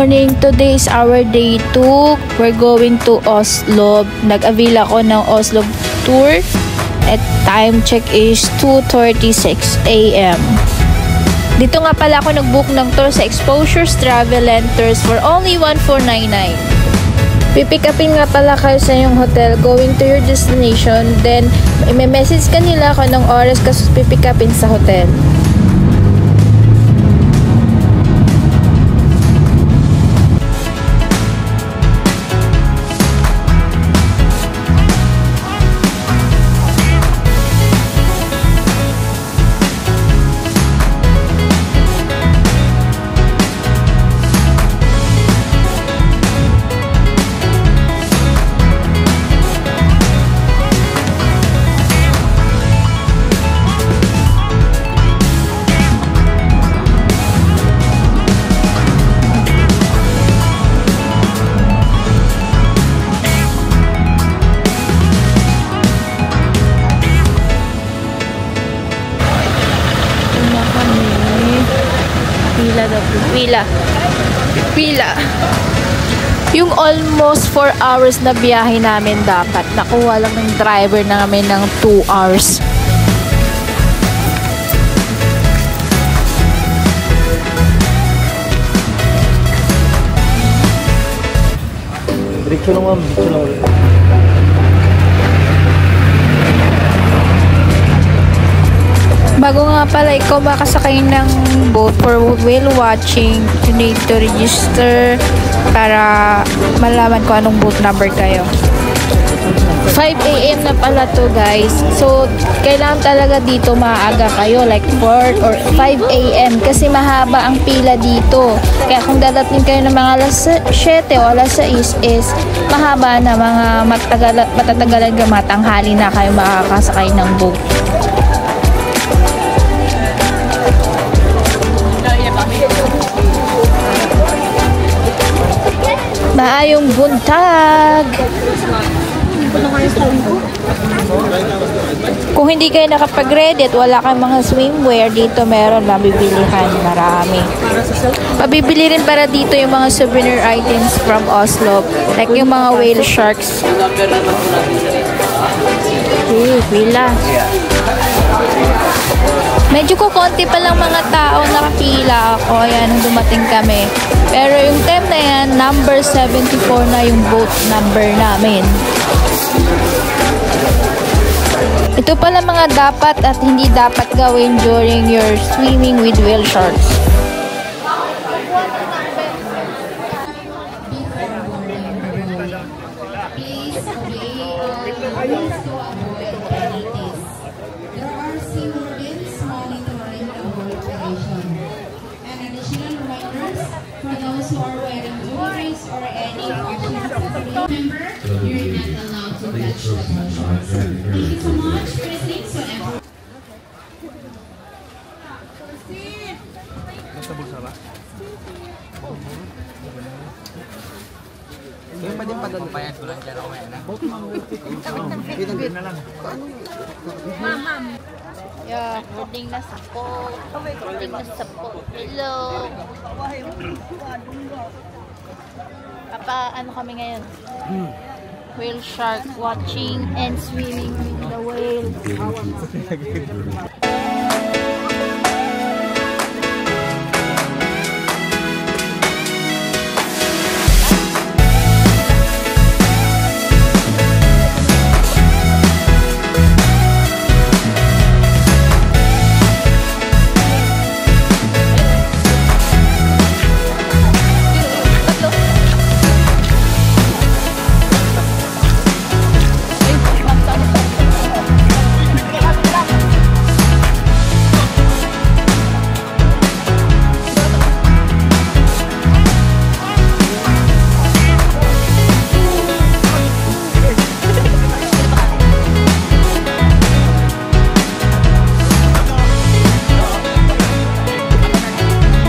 morning! Today is our day 2. We're going to Oslo. Nag-avail ako ng Oslo tour. At time check is 2:36 AM. Dito nga pala ako nag-book ng tour sa Exposures Travel and Tours for only 1,499. Pipick upin nga pala kayo sa yung hotel going to your destination. Then, may message ka nila kung anong oras ka pipick upin sa hotel. Pila. Yung almost 4 hours na biyahe namin dapat. Nakuha lang ng driver namin ng 2 hours. Diretso lang ma'am, diretso lang. Bago nga pala ikaw makasakay ng boat for whale watching, you need to register para malaman ko anong boat number kayo. 5 AM na pala to guys. So, kailangan talaga dito maaga kayo like 4 or 5 AM kasi mahaba ang pila dito. Kaya kung dadating kayo ng mga alas 7 o alas 6 is mahaba na mga matatagalan matanghali na kayo makakasakay ng boat. Maayong buntag! Kung hindi kayo nakapag-ready at wala kang mga swimwear, dito meron mabibilihan marami. Mabibili rin para dito yung mga souvenir items from Oslo. Like yung mga whale sharks. Pila. Medyo kukonti pa lang mga tao nakapila ako. Ayan, dumating kami. Pero yung time na yan, number 74 na yung boat number namin. Ito pala mga dapat at hindi dapat gawin during your swimming with whale sharks. Yung pa din pa doon pa yan. Kulang dyan ako yan. Binagin na lang. Ma'am. Yeah, boarding na sa po. Boarding na sa po. Hello. Ano kami ngayon? Whale shark watching and swimming with the whale.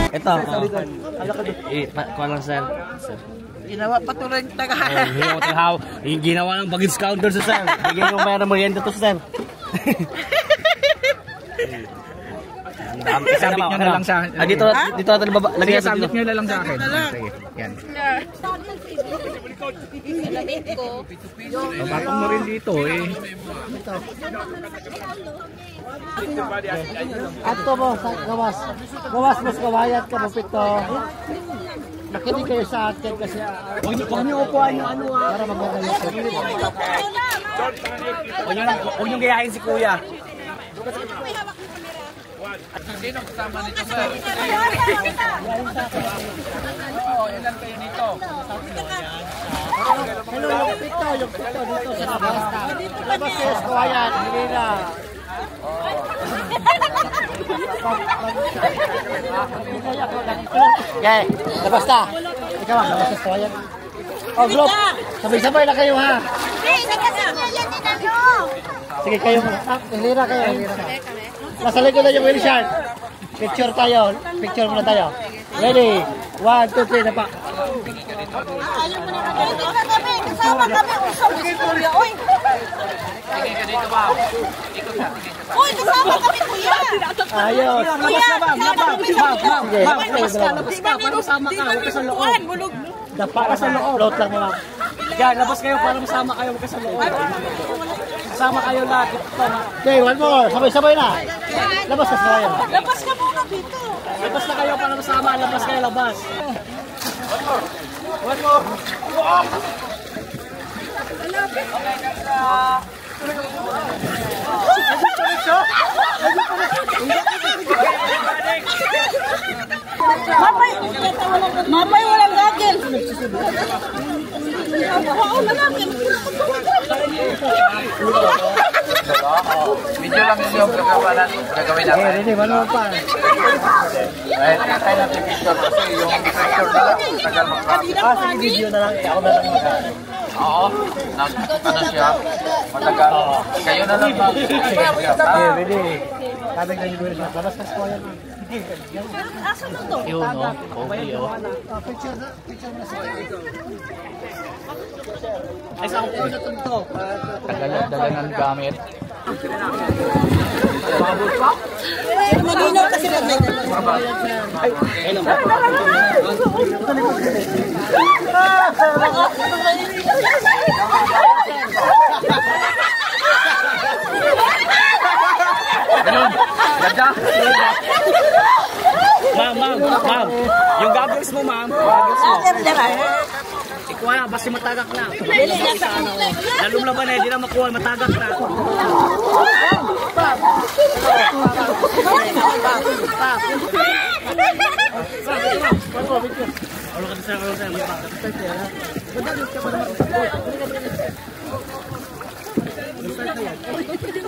Ito. Kuha lang sir. Ginawa pa ito rin taga. Ginawa ng bagage counter sa sir. Bigyan yung mayroon merienda to sir. Isabit nyo na lang sa... Dito natin baba. Sige, sabit nyo na lang sa akin. Sige, yan. Patong mo rin dito eh. Ato mo, gawas. Gawas mas kawayat ka mo pito. Nakinig kayo sa akin kasi huwag niyo upuan yung ano para maganda yung sarili. Huwag niyo gayahin si Kuya. Sino kasama nito, sir? Ilan kayo nito? Hello, yung pito dito sa labas. Labas kayo sa kawayan, hindi na. Okay, labas na. Ikaw, labas sa kawayan. Oh, group, sabay-sabay na kayo ha. Sige kayo, hilira kayo. Nasa likod na yung wheelchair. Picture tayo, picture muna tayo. Ready? 1, 2, 3 na pa. Kasama kami, usap si Kuya. Uy! Sige ka dito, ma'am. Uy, kasama kami, Kuya! Ayos. Kuya, kasama kami sa loob. Sige, Labas ka, para masama ka. Huwag ka sa loob. Bulog. Dapa ka sa loob. Float lang mo. Yan, labas kayo para masama kayo sa loob. Masama kayo lahat. Okay, one more. Sabay-sabay na. Labas ka sa kawayan. Labas ka muna dito. Labas na kayo para masama. Labas kayo, labas. Mamay, walang gagil. Wow, lalaki. Video lang yung gagawin natin. Ready, one more pa. Kahit tayo natin picture kasi yung picture na lang. Tagal magkakaroon. Sige, video na lang. Ako na lang mag-ano. Oo. Ano siya? Matagal. Kayo na lang. Okay, ready. Sabi ka yung wheelchair. Labas ka sa kawayan. Asan na to? Yun, no? Okay, oh. Picture na sa Ay, saan ko na ito? Tagal ng gamit. Malinaw kasi pag may Ganun. Ganda. Ma'am. Yung goggles mo, ma'am. Ikuha na, basta matagak na. Lalong laban eh, di na makuha, matagak na.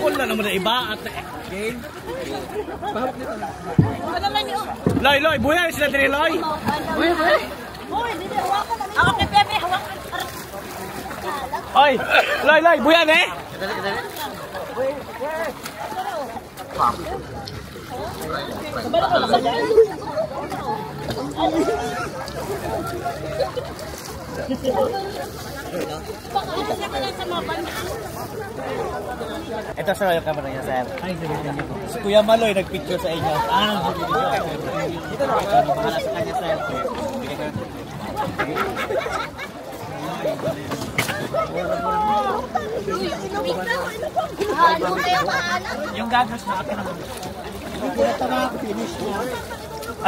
Wala naman na iba at game. Loy, buhay sila diri, Loy. Ako kay Pepe, hawak. Oy, Loy, buhay eh. Ito sir, yung camera niya, sir. Si Kuya Maloy nagpicture sa inyo. Dito na ako. Bahala sa kanya, sir. Yung goggles mo, akin naman.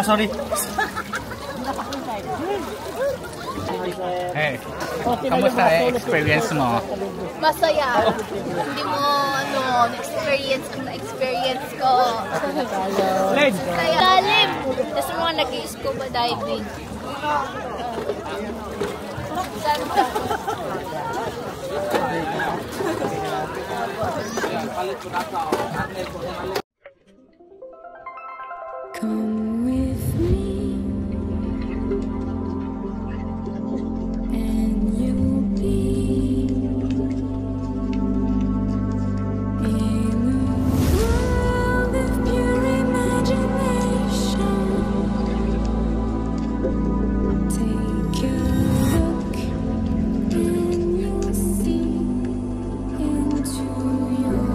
Sorry. Hey, kamusta experience mo? Masaya. Hindi mo, na-experience ang na-experience ko. Led. Kaya, lalim. Tapos mga nag-scuba diving. Ganda. Come with me, and you'll be in a world of pure imagination. Take a look, and you'll see into your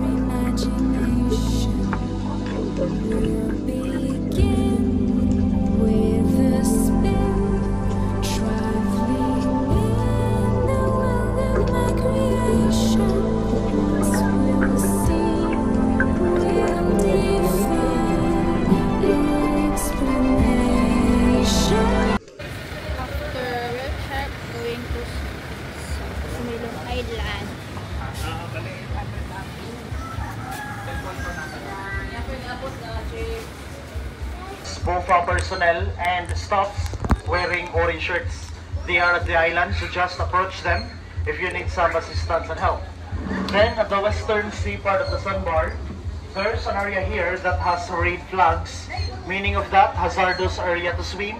imagination. Island. BOFA personnel and staffs wearing orange shirts. They are at the island, so just approach them if you need some assistance and help. Then at the western sea part of the sandbar, there's an area here that has red flags, meaning of that hazardous area to swim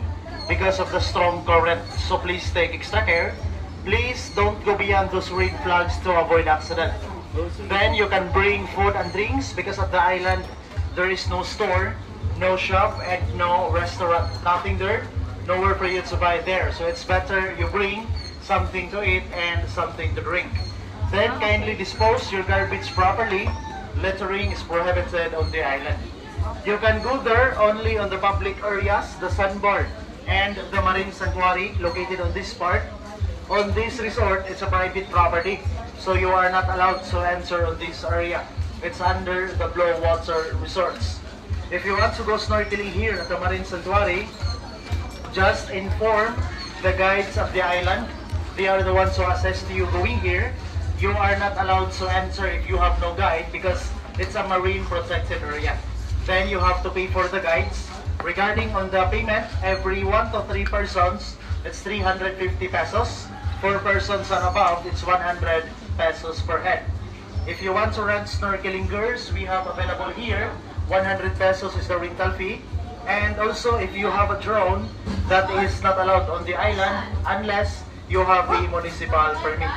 because of the strong current. So please take extra care. Please don't go beyond those red flags to avoid accident. Then you can bring food and drinks because at the island there is no store, no shop, and no restaurant. Nothing there, nowhere for you to buy there. So it's better you bring something to eat and something to drink. Then kindly dispose your garbage properly. Littering is prohibited on the island. You can go there only on the public areas, the sandbar and the marine sanctuary located on this part. On this resort, it's a private property, so you are not allowed to enter on this area. It's under the Blue Water Resorts. If you want to go snorkeling here at the marine sanctuary, just inform the guides of the island. They are the ones who assist you going here. You are not allowed to enter if you have no guide because it's a marine protected area. Then you have to pay for the guides. Regarding on the payment, every 1 to 3 persons, it's 350 pesos. 4 persons and above, it's 100 pesos per head. If you want to rent snorkeling gears, we have available here. 100 pesos is the rental fee. And also, if you have a drone, that is not allowed on the island unless you have a municipal permit.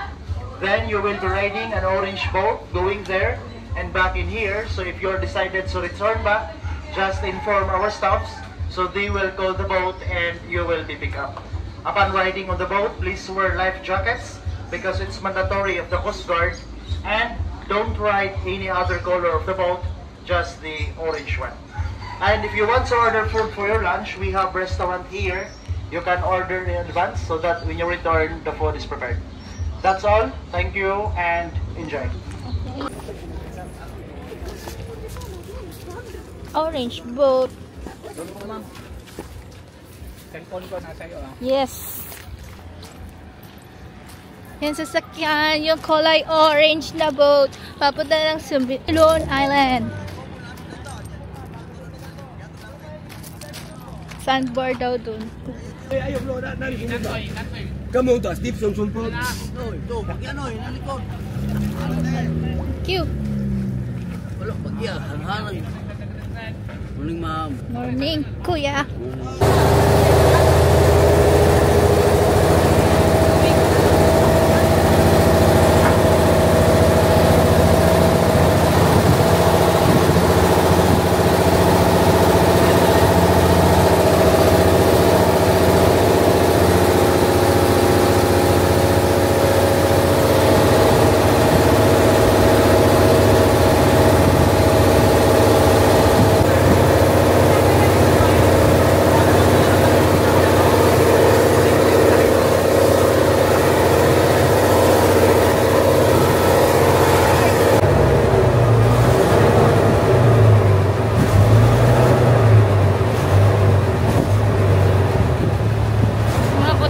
Then you will be riding an orange boat going there and back in here. So if you're decided to return back, just inform our staffs so they will call the boat and you will be picked up. Upon riding on the boat, please wear life jackets because it's mandatory of the Coast Guard, and don't ride any other color of the boat, just the orange one. And if you want to order food for your lunch, we have restaurant here. You can order in advance so that when you return, the food is prepared. That's all. Thank you and enjoy. Orange boat. Cellphone ko nasa iyo. Yes. Yan sasakyan, yung kulay orange na boat. Papunta lang sa Lone Island. Sandbar daw dun. Ay, ayaw, Flora. Narinig ba? Kamu, tas deep sumpot. Cute. Wala, bagya, hanghangay. Morning, ma'am. Morning, kuya.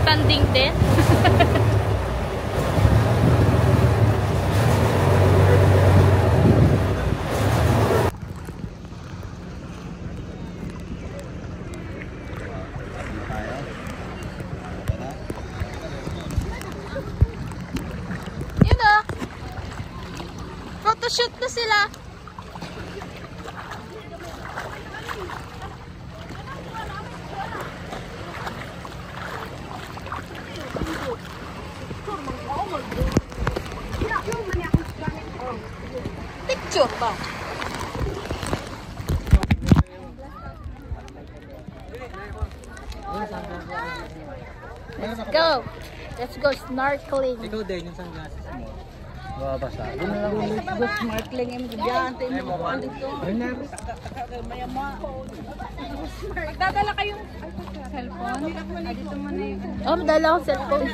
Tanding din. Yun na. Photoshoot na sila. Picture ba? Let's go. Let's go snorkeling. Ikaw din yung sunglasses mo. Babasa. Snorkeling yung gigante mo. Magdadala kayong cellphone? Dito mo na yun. Oh, dala ko cellphone.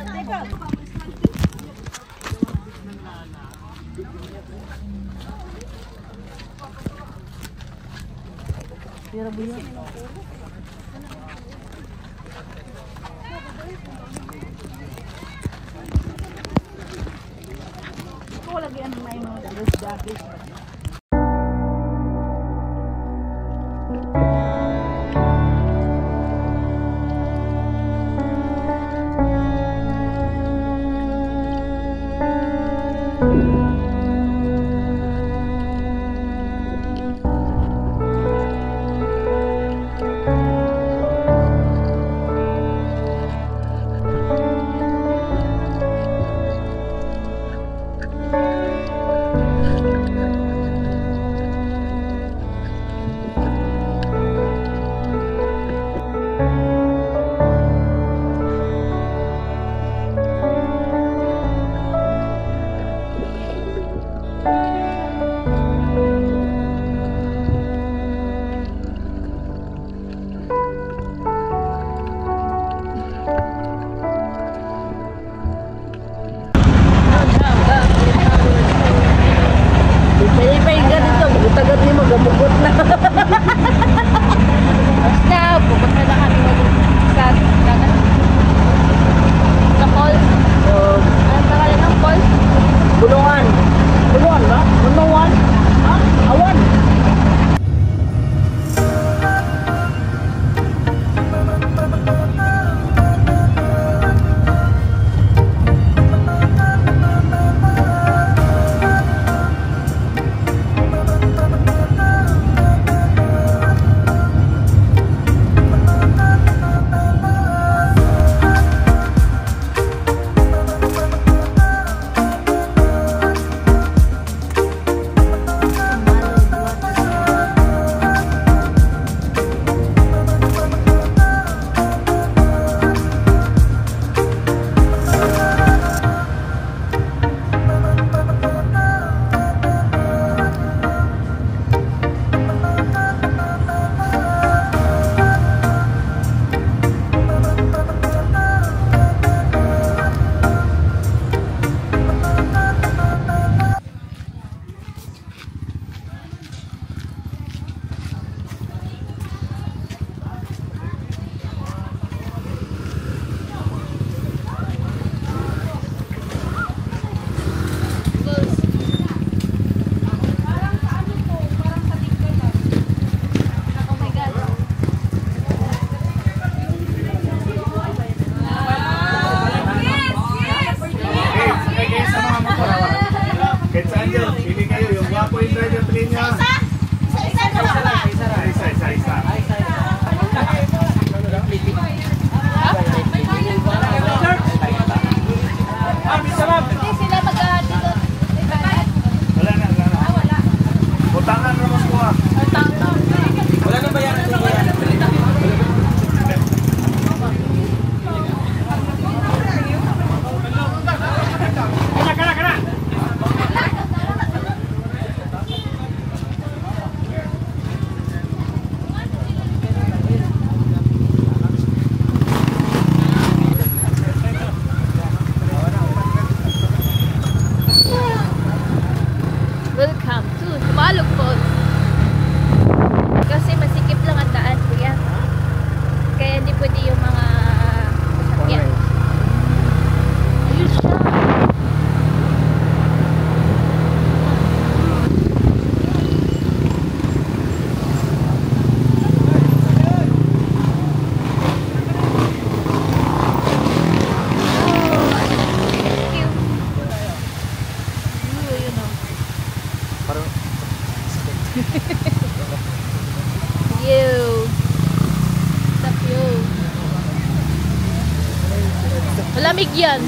Malamig yan.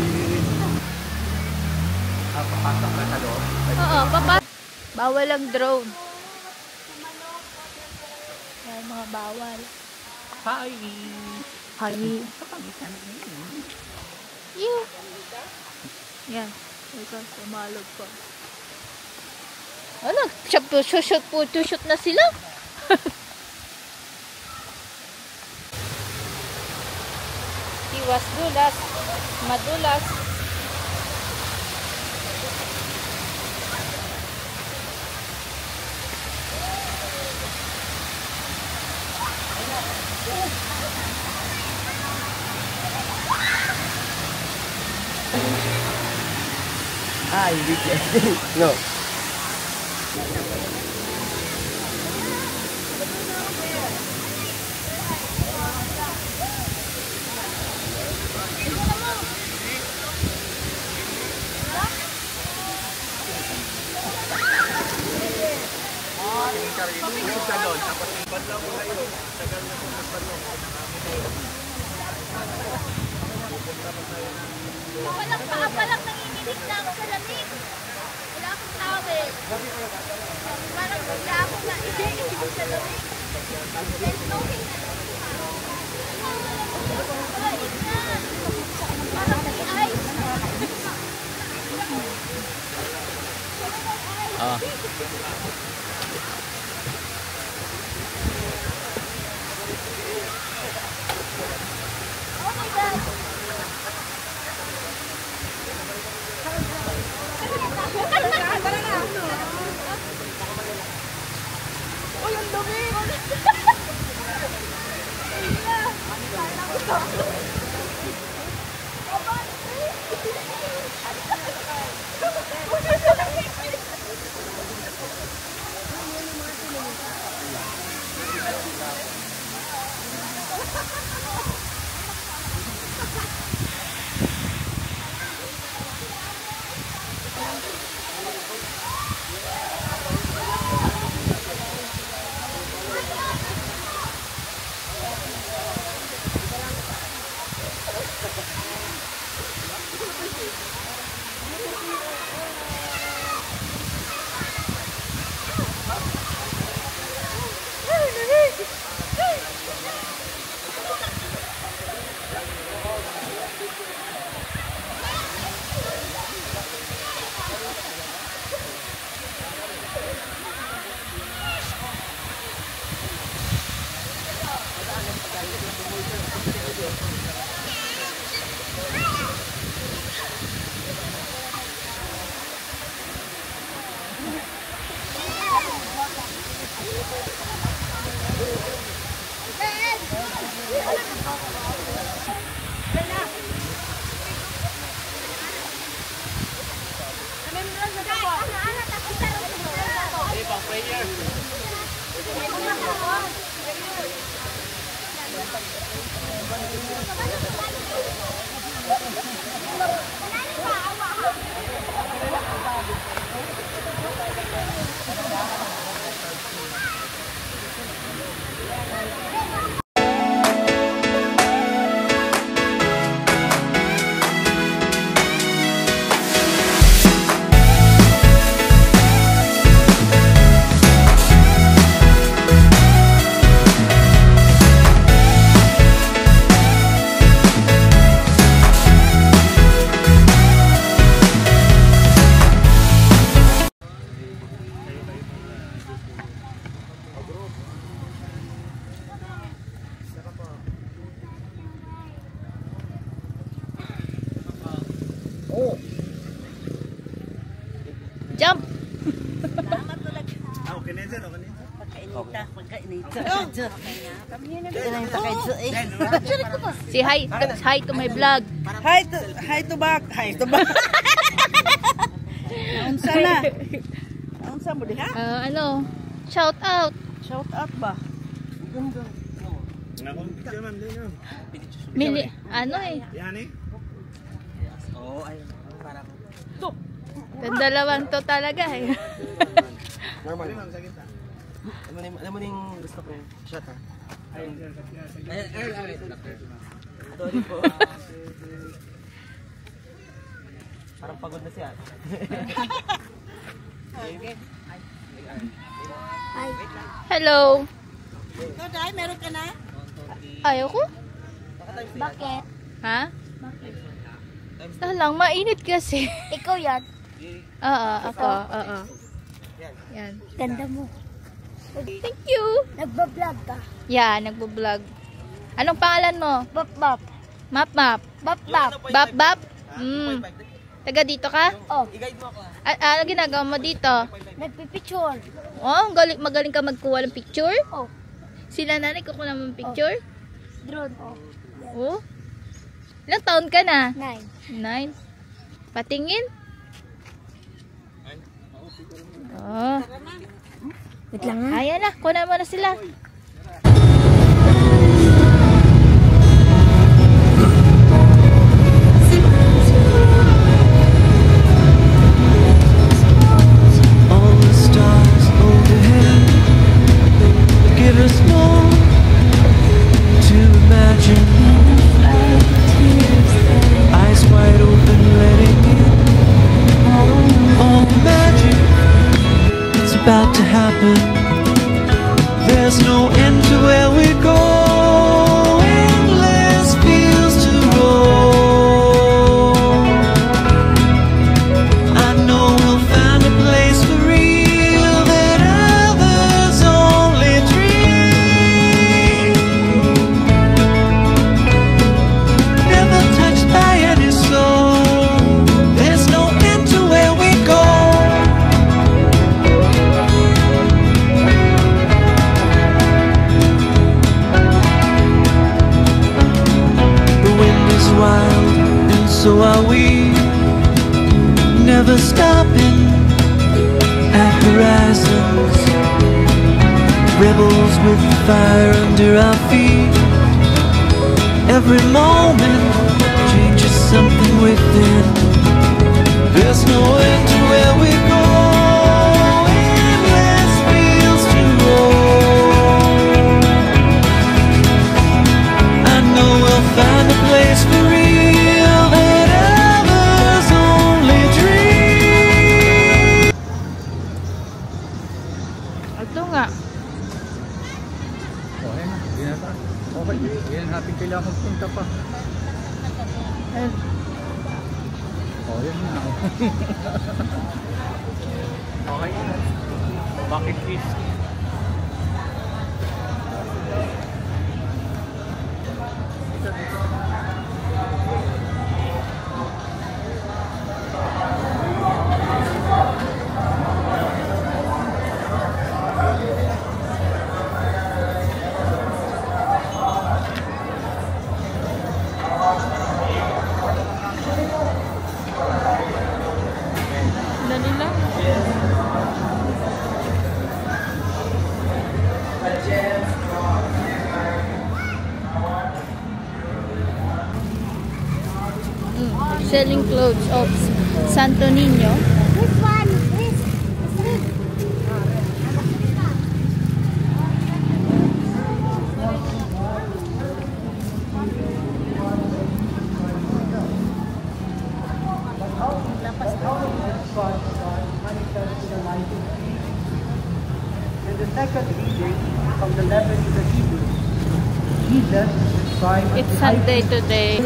Papasok ka sa loob. Oo, bawal ang drone. Ay, mga bawal. Hi! Hi. Yeah. Yan. Ito, sumalog pa. Ano? Shoot na sila. Iwas dulas. Madulas. Ah, hindi no. Walang paa pa lang nanginginig na ako sa lamig. Wala akong towel. Parang bigla ako na iinig sa lamig. There's no way na parang may ice. Oh my God. Uy, ang dumi! Jump! Say hi to my vlog. Hi to back. Naunsa na. Naunsa mo diha? Ano? Shout out. Shout out ba? Mili, ano eh. Oo, ay parang Yung dalawang to talaga eh. normal. Alam mo yung gusto ko shot ha. Ayun. Sorry po. Parang pagod na siya. Hello. Ikaw dahil meron ka na? Ayoko. Bakit? Ha? Lang, mainit kasi. Ikaw yan. Oo, ako. Oo. Yan. Ganda mo. Thank you. Nagbablog ka. Yeah, nagbo-vlog. Anong pangalan mo? Bap-bap. Map-map. Bap-bap. Bap-bap? Taga dito ka? Oh, Ano ginagawa mo dito? nagpipicture. Oh, magaling ka magkuha ng picture? Oh, Sila nanay kukuha ng picture? drone. Oh, Oh. Ilang taon ka na? 9. 9. Patingin? Oh. Wait lang ha. Ayan na, kunan mo na sila. All the stars overhead give us more to imagine. Eyes wide open, letting in all magic. It's about to happen. There's no end to where we go. Endless fields to roam. I know we'll find a place for real that others only dream. Never touched by any soul. There's no end to where we go. The wind is wild, and so are we. Never stopping at horizons. Rebels with fire under our feet. Every moment changes something within. There's no end to where we go. Endless fields to roam. I know we'll find a place for real that others only dream. Ito nga. Okay na, hindi na tayo. Okay, hindi na natin kailangan magpunta pa. Oh, yun na. Okay na. Bucket list. Dali lang. Selling clothes of Santo Niño. This one is street. And the second reading from the letter to the Hebrews. Jesus described It's Sunday today.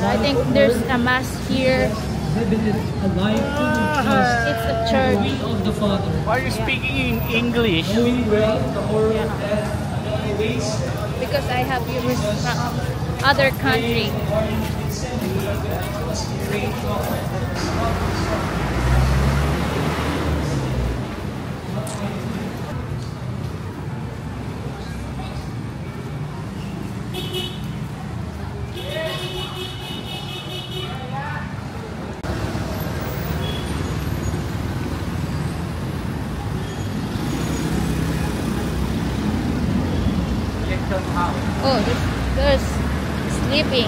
I think there's a mass here. It's a church. Are you speaking in English? Because I have viewers from other country. Oh, this girl's sleeping.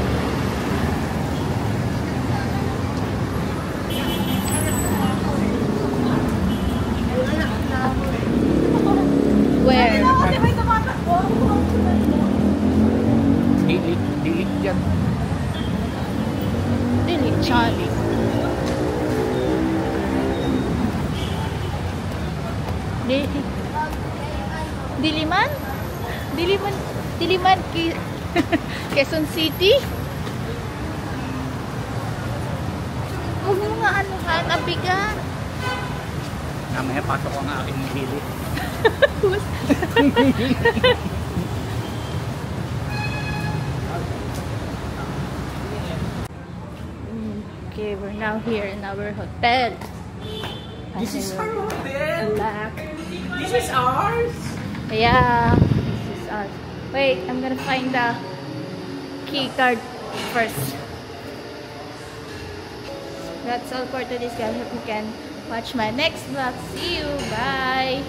Where? Dilit yan. Dili, Charlie. Diliman? Diliman Quezon City? Huwag mo nga anuhan, abigan. Namaya pasok ko ang aking dilit. Okay, we're now here in our hotel. This is our hotel. Black. This is ours. Yeah, this is us. Wait, I'm gonna find the key card first. That's all for today's guys. Hope you can watch my next vlog. See you. Bye!